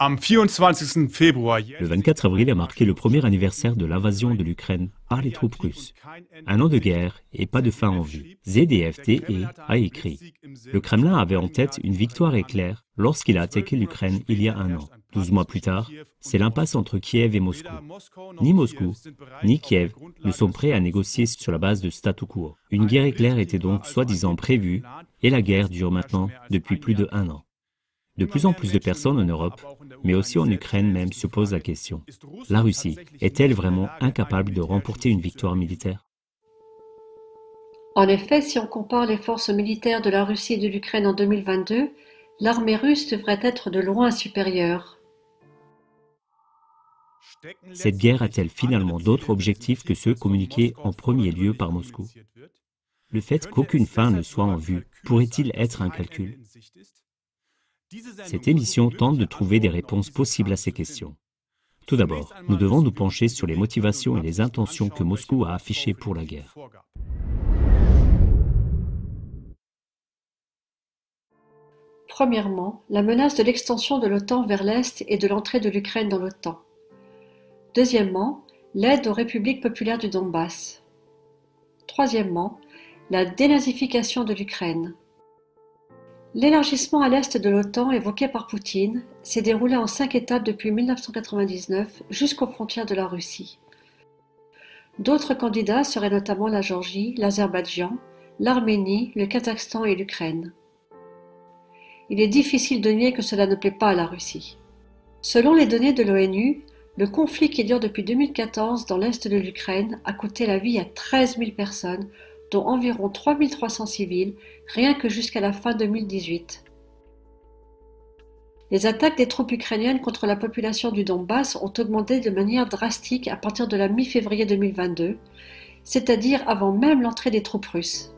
Le 24 avril a marqué le premier anniversaire de l'invasion de l'Ukraine par les troupes russes. Un an de guerre et pas de fin en vue. ZDFTE a écrit « Le Kremlin avait en tête une victoire éclair lorsqu'il a attaqué l'Ukraine il y a un an. 12 mois plus tard, c'est l'impasse entre Kiev et Moscou. Ni Moscou, ni Kiev ne sont prêts à négocier sur la base de statu quo. Une guerre éclair était donc soi-disant prévue et la guerre dure maintenant depuis plus de un an. De plus en plus de personnes en Europe, mais aussi en Ukraine même, se posent la question. La Russie est-elle vraiment incapable de remporter une victoire militaire? En effet, si on compare les forces militaires de la Russie et de l'Ukraine en 2022, l'armée russe devrait être de loin supérieure. Cette guerre a-t-elle finalement d'autres objectifs que ceux communiqués en premier lieu par Moscou? Le fait qu'aucune fin ne soit en vue pourrait-il être un calcul? Cette émission tente de trouver des réponses possibles à ces questions. Tout d'abord, nous devons nous pencher sur les motivations et les intentions que Moscou a affichées pour la guerre. Premièrement, la menace de l'extension de l'OTAN vers l'Est et de l'entrée de l'Ukraine dans l'OTAN. Deuxièmement, l'aide aux républiques populaires du Donbass. Troisièmement, la dénazification de l'Ukraine. L'élargissement à l'est de l'OTAN évoqué par Poutine s'est déroulé en 5 étapes depuis 1999 jusqu'aux frontières de la Russie. D'autres candidats seraient notamment la Géorgie, l'Azerbaïdjan, l'Arménie, le Kazakhstan et l'Ukraine. Il est difficile de nier que cela ne plaît pas à la Russie. Selon les données de l'ONU, le conflit qui dure depuis 2014 dans l'est de l'Ukraine a coûté la vie à 13 000 personnes, dont environ 3 300 civils, rien que jusqu'à la fin 2018. Les attaques des troupes ukrainiennes contre la population du Donbass ont augmenté de manière drastique à partir de la mi-février 2022, c'est-à-dire avant même l'entrée des troupes russes.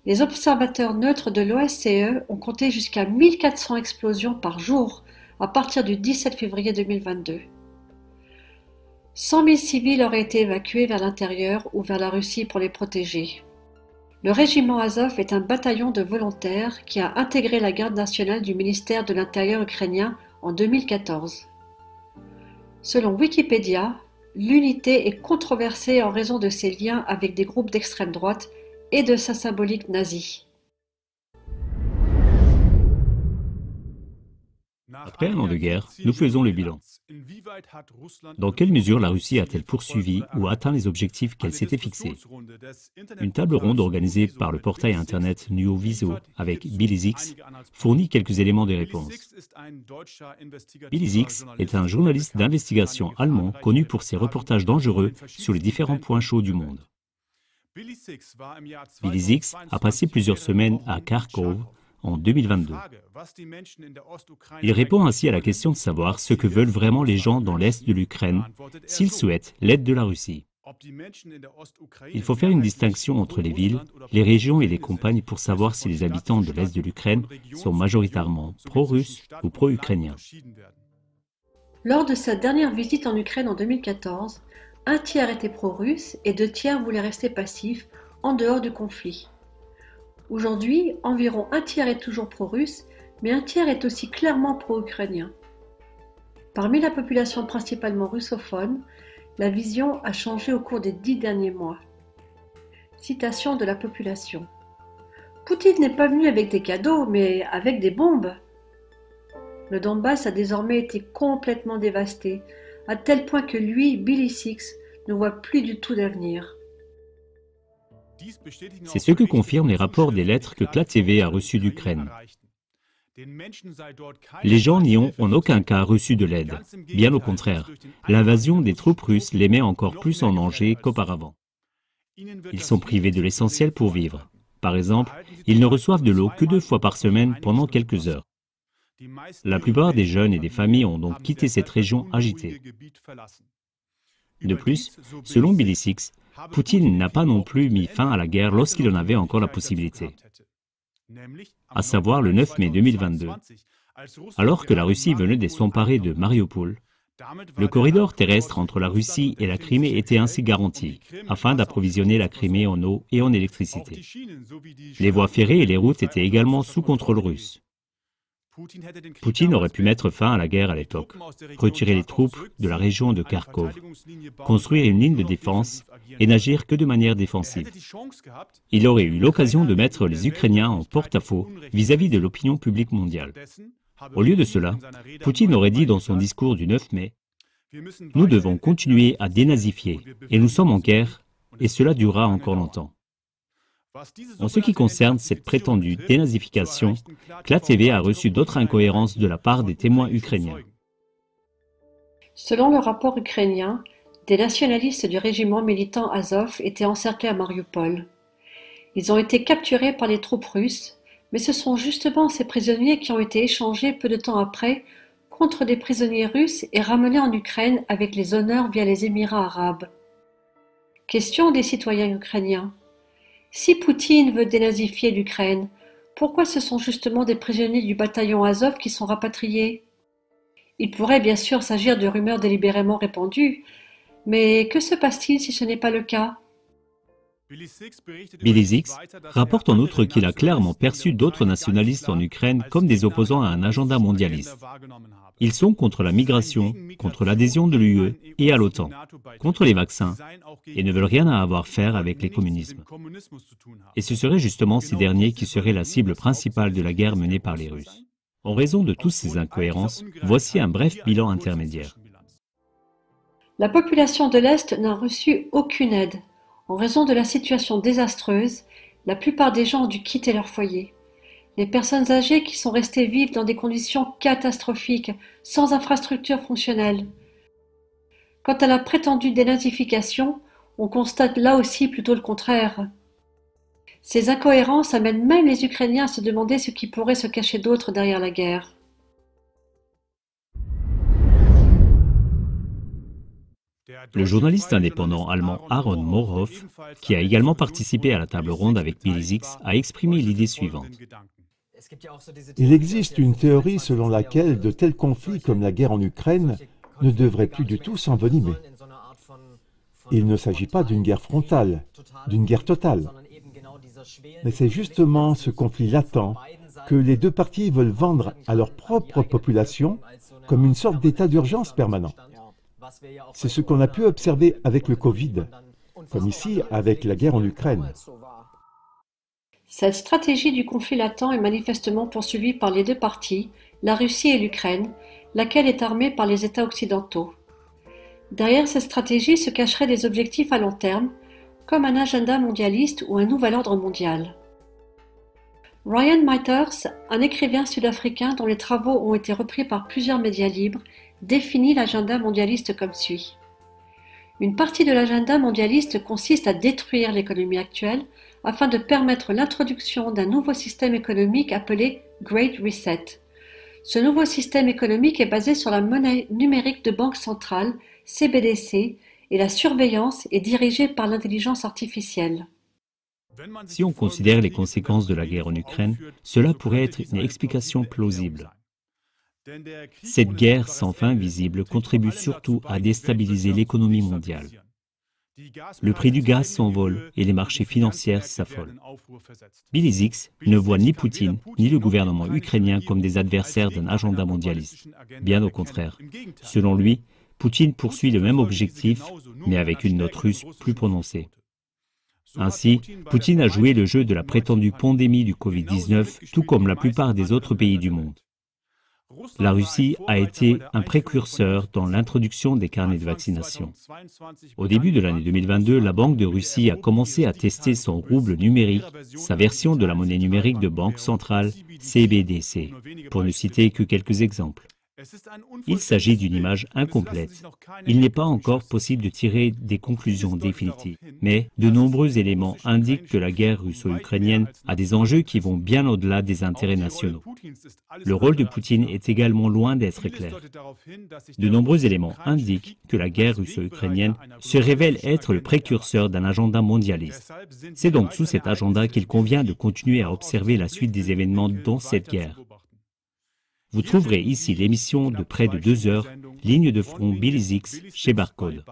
Les observateurs neutres de l'OSCE ont compté jusqu'à 1400 explosions par jour à partir du 17 février 2022. 100 000 civils auraient été évacués vers l'intérieur ou vers la Russie pour les protéger. Le régiment Azov est un bataillon de volontaires qui a intégré la garde nationale du ministère de l'Intérieur ukrainien en 2014. Selon Wikipédia, l'unité est controversée en raison de ses liens avec des groupes d'extrême droite et de sa symbolique nazie. Après un an de guerre, nous faisons le bilan. Dans quelle mesure la Russie a-t-elle poursuivi ou atteint les objectifs qu'elle s'était fixés? Une table ronde organisée par le portail internet Nuoviso avec Billy fournit quelques éléments de réponse. Billy est un journaliste d'investigation allemand connu pour ses reportages dangereux sur les différents points chauds du monde. Billy a passé plusieurs semaines à Kharkov en 2022. Il répond ainsi à la question de savoir ce que veulent vraiment les gens dans l'est de l'Ukraine s'ils souhaitent l'aide de la Russie. Il faut faire une distinction entre les villes, les régions et les campagnes pour savoir si les habitants de l'est de l'Ukraine sont majoritairement pro-russes ou pro-ukrainiens. Lors de sa dernière visite en Ukraine en 2014, un tiers était pro-russe et 2 tiers voulaient rester passifs en dehors du conflit. Aujourd'hui, environ un tiers est toujours pro-russe, mais un tiers est aussi clairement pro-ukrainien. Parmi la population principalement russophone, la vision a changé au cours des 10 derniers mois. Citation de la population. Poutine n'est pas venu avec des cadeaux, mais avec des bombes. Le Donbass a désormais été complètement dévasté, à tel point que lui, Billy Six, ne voit plus du tout d'avenir. C'est ce que confirment les rapports des lettres que KlaTV a reçues d'Ukraine. Les gens n'y ont en aucun cas reçu de l'aide. Bien au contraire, l'invasion des troupes russes les met encore plus en danger qu'auparavant. Ils sont privés de l'essentiel pour vivre. Par exemple, ils ne reçoivent de l'eau que 2 fois par semaine pendant quelques heures. La plupart des jeunes et des familles ont donc quitté cette région agitée. De plus, selon Billy Six, Poutine n'a pas non plus mis fin à la guerre lorsqu'il en avait encore la possibilité, à savoir le 9 mai 2022, alors que la Russie venait de s'emparer de Mariupol. Le corridor terrestre entre la Russie et la Crimée était ainsi garanti, afin d'approvisionner la Crimée en eau et en électricité. Les voies ferrées et les routes étaient également sous contrôle russe. Poutine aurait pu mettre fin à la guerre à l'époque, retirer les troupes de la région de Kharkov, construire une ligne de défense et n'agir que de manière défensive. Il aurait eu l'occasion de mettre les Ukrainiens en porte-à-faux vis-à-vis de l'opinion publique mondiale. Au lieu de cela, Poutine aurait dit dans son discours du 9 mai « Nous devons continuer à dénazifier, et nous sommes en guerre, et cela durera encore longtemps. » En ce qui concerne cette prétendue dénazification, CLA TV a reçu d'autres incohérences de la part des témoins ukrainiens. Selon le rapport ukrainien, des nationalistes du régiment militant Azov étaient encerclés à Mariupol. Ils ont été capturés par les troupes russes, mais ce sont justement ces prisonniers qui ont été échangés peu de temps après contre des prisonniers russes et ramenés en Ukraine avec les honneurs via les Émirats arabes. Question des citoyens ukrainiens. Si Poutine veut dénazifier l'Ukraine, pourquoi ce sont justement des prisonniers du bataillon Azov qui sont rapatriés? Il pourrait bien sûr s'agir de rumeurs délibérément répandues, mais que se passe-t-il si ce n'est pas le cas? Billy Six rapporte en outre qu'il a clairement perçu d'autres nationalistes en Ukraine comme des opposants à un agenda mondialiste. Ils sont contre la migration, contre l'adhésion de l'UE et à l'OTAN, contre les vaccins, et ne veulent rien à avoir à faire avec les communismes. Et ce seraient justement ces derniers qui seraient la cible principale de la guerre menée par les Russes. En raison de toutes ces incohérences, voici un bref bilan intermédiaire. La population de l'Est n'a reçu aucune aide. En raison de la situation désastreuse, la plupart des gens ont dû quitter leur foyer. Les personnes âgées qui sont restées vivent dans des conditions catastrophiques, sans infrastructures fonctionnelles. Quant à la prétendue dénazification, on constate là aussi plutôt le contraire. Ces incohérences amènent même les Ukrainiens à se demander ce qui pourrait se cacher d'autre derrière la guerre. Le journaliste indépendant allemand Aaron Morhoff, qui a également participé à la table ronde avec Billy Six, a exprimé l'idée suivante. Il existe une théorie selon laquelle de tels conflits comme la guerre en Ukraine ne devraient plus du tout s'envenimer. Il ne s'agit pas d'une guerre frontale, d'une guerre totale. Mais c'est justement ce conflit latent que les deux parties veulent vendre à leur propre population comme une sorte d'état d'urgence permanent. C'est ce qu'on a pu observer avec le Covid, comme ici avec la guerre en Ukraine. Cette stratégie du conflit latent est manifestement poursuivie par les deux parties, la Russie et l'Ukraine, laquelle est armée par les États occidentaux. Derrière cette stratégie se cacheraient des objectifs à long terme, comme un agenda mondialiste ou un nouvel ordre mondial. Ryan Meiters, un écrivain sud-africain dont les travaux ont été repris par plusieurs médias libres, définit l'agenda mondialiste comme suit. Une partie de l'agenda mondialiste consiste à détruire l'économie actuelle afin de permettre l'introduction d'un nouveau système économique appelé Great Reset. Ce nouveau système économique est basé sur la monnaie numérique de banque centrale, CBDC, et la surveillance est dirigée par l'intelligence artificielle. Si on considère les conséquences de la guerre en Ukraine, cela pourrait être une explication plausible. Cette guerre sans fin visible contribue surtout à déstabiliser l'économie mondiale. Le prix du gaz s'envole et les marchés financiers s'affolent. Billy Six ne voit ni Poutine ni le gouvernement ukrainien comme des adversaires d'un agenda mondialiste. Bien au contraire. Selon lui, Poutine poursuit le même objectif, mais avec une note russe plus prononcée. Ainsi, Poutine a joué le jeu de la prétendue pandémie du Covid-19, tout comme la plupart des autres pays du monde. La Russie a été un précurseur dans l'introduction des carnets de vaccination. Au début de l'année 2022, la Banque de Russie a commencé à tester son rouble numérique, sa version de la monnaie numérique de banque centrale, CBDC, pour ne citer que quelques exemples. Il s'agit d'une image incomplète. Il n'est pas encore possible de tirer des conclusions définitives, mais de nombreux éléments indiquent que la guerre russo-ukrainienne a des enjeux qui vont bien au-delà des intérêts nationaux. Le rôle de Poutine est également loin d'être clair. De nombreux éléments indiquent que la guerre russo-ukrainienne se révèle être le précurseur d'un agenda mondialiste. C'est donc sous cet agenda qu'il convient de continuer à observer la suite des événements dans cette guerre. Vous trouverez ici l'émission de près de 2 heures, Ligne de front Billy Six chez Barcode.